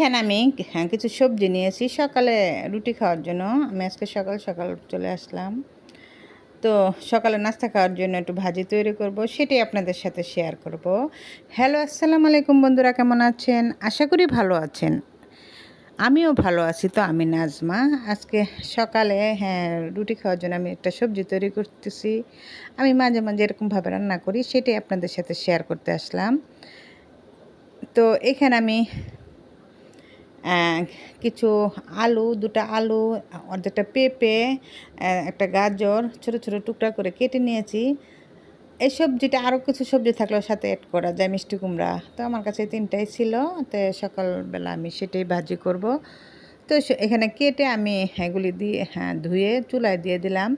এখানে আমি কিছু সবজি নিয়েছি সকালে রুটি খাওয়ার জন্য। আমি আজকে সকাল সকাল চলে আসলাম। তো সকালে নাস্তা খাওয়ার জন্য একটু ভাজি তৈরি করব, সেটাই আপনাদের সাথে শেয়ার করব। হ্যালো, আসসালামু আলাইকুম বন্ধুরা, কেমন আছেন? আশা করি ভালো আছেন। আমিও ভালো আছি। তো আমি নাজমা। আজকে সকালে রুটি খাওয়ার জন্য আমি একটা সবজি তৈরি করতেছি। আমি মাঝে মাঝে এরকমভাবে রান্না করি, সেটাই আপনাদের সাথে শেয়ার করতে আসলাম। তো এখানে আমি কিছু আলু, ২টা আলু, অর্ধেকটা পেঁপে, একটা গাজর ছোট ছোট টুকরা করে কেটে নিয়েছি। এই সবজিটা আরও কিছু সবজি থাকলেও সাথে এড করা যায়, মিষ্টি কুমড়া। তো আমার কাছে ৩টাই ছিল। তো সকালবেলা আমি সেটাই ভাজি করব। তো এখানে কেটে আমি এগুলি দিয়ে ধুয়ে চুলায় দিয়ে দিলাম।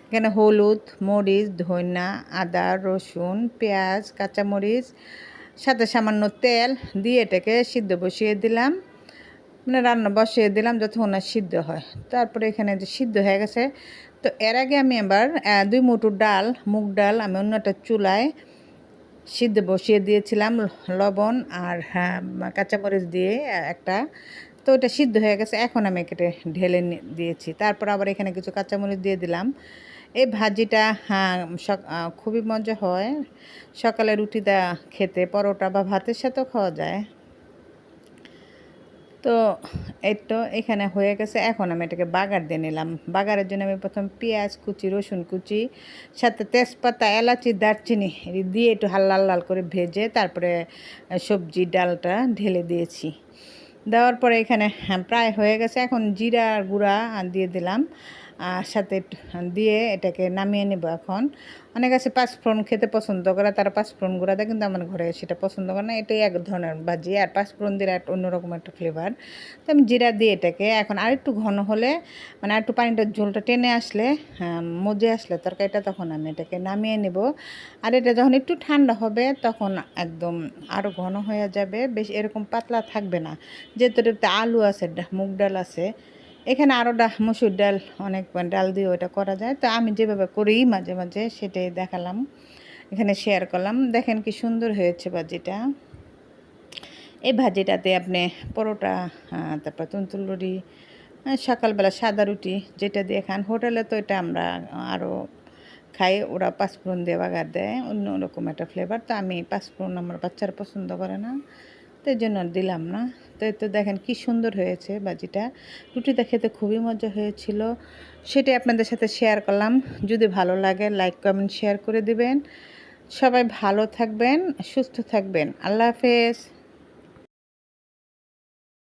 এখানে হলুদ, মরিচ, ধনিয়া, আদা, রসুন, পেঁয়াজ, কাঁচামরিচ, সাথে সামান্য তেল দিয়ে এটাকে সিদ্ধ বসিয়ে দিলাম। মানে রান্না বসিয়ে দিলাম যতক্ষণ না সিদ্ধ হয়। তারপরে এখানে যে সিদ্ধ হয়ে গেছে, তো এর আগে আমি আবার ২ মুঠো ডাল, মুগ ডাল আমি অন্য একটা চুলায় সিদ্ধ বসিয়ে দিয়েছিলাম, লবণ আর কাঁচামরিচ দিয়ে একটা। তো ওটা সিদ্ধ হয়ে গেছে, এখন আমি কেটে ঢেলে দিয়েছি। তারপর আবার এখানে কিছু কাঁচামরিচ দিয়ে দিলাম। এই ভাজিটা খুবই মজা হয়। সকালে রুটি দেওয়া খেতে, পরোটা বা ভাতের সাথেও খাওয়া যায়। তো এই তো এখানে হয়ে গেছে। এখন আমি এটাকে বাগার দিয়ে নিলাম। বাগারের জন্য আমি প্রথম পেঁয়াজ কুচি, রসুন কুচি, সাথে তেজপাতা, এলাচি, দারচিনি দিয়ে একটু লাল লাল করে ভেজে তারপরে সবজি ডালটা ঢেলে দিয়েছি। দেওয়ার পরে এখানে প্রায় হয়ে গেছে। এখন জিরার গুঁড়া দিয়ে দিলাম, আর সাথে দিয়ে এটাকে নামিয়ে নেব। এখন অনেক আছে পাঁচফোড়ন খেতে পছন্দ করে, তারা পাঁচফোড়ন গুঁড়া দেয়, কিন্তু আমার ঘরে সেটা পছন্দ করে না। এটাই এক ধরনের ভাজি, আর পাঁচফোড়ন দিলে একটা অন্যরকম একটা ফ্লেভার। তো আমি জিরা দিয়ে এটাকে এখন আরেকটু ঘন হলে, মানে আরেকটু পানিটা ঝোলটা টেনে আসলে, মজে আসলে তরকারিটা, তখন আমি এটাকে নামিয়ে নেব। আর এটা যখন একটু ঠান্ডা হবে তখন একদম আরও ঘন হয়ে যাবে, বেশ এরকম পাতলা থাকবে না। যেহেতু এটাতে আলু আছে, মুগ ডাল আছে, এখানে আরও মসুর ডাল, অনেক ডাল দিয়ে ওটা করা যায়। তো আমি যেভাবে করি মাঝে মাঝে সেটাই দেখালাম, এখানে শেয়ার করলাম। দেখেন কি সুন্দর হয়েছে ভাজিটা। এই ভাজিটাতে আপনি পরোটা, তারপর তন্দুরি, সকালবেলা সাদা রুটি যেটা দিয়ে খান। হোটেলে তো এটা আমরা আরও খাই, ওরা পাঁচফোড়ন দিয়ে বাগার দেয়, অন্য রকম একটা ফ্লেভার। তো আমি পাঁচফোড়ন আমার বাচ্চারা পছন্দ করে না, তো এই জন্য দিলাম না। তো তো দেখেন কি সুন্দর হয়েছে ভাজিটা। রুটিটা খেতে খুবই মজা হয়েছিল, সেটাই আপনাদের সাথে শেয়ার করলাম। যদি ভালো লাগে লাইক কমেন্ট শেয়ার করে দিবেন। সবাই ভালো থাকবেন, সুস্থ থাকবেন। আল্লাহ হাফেজ।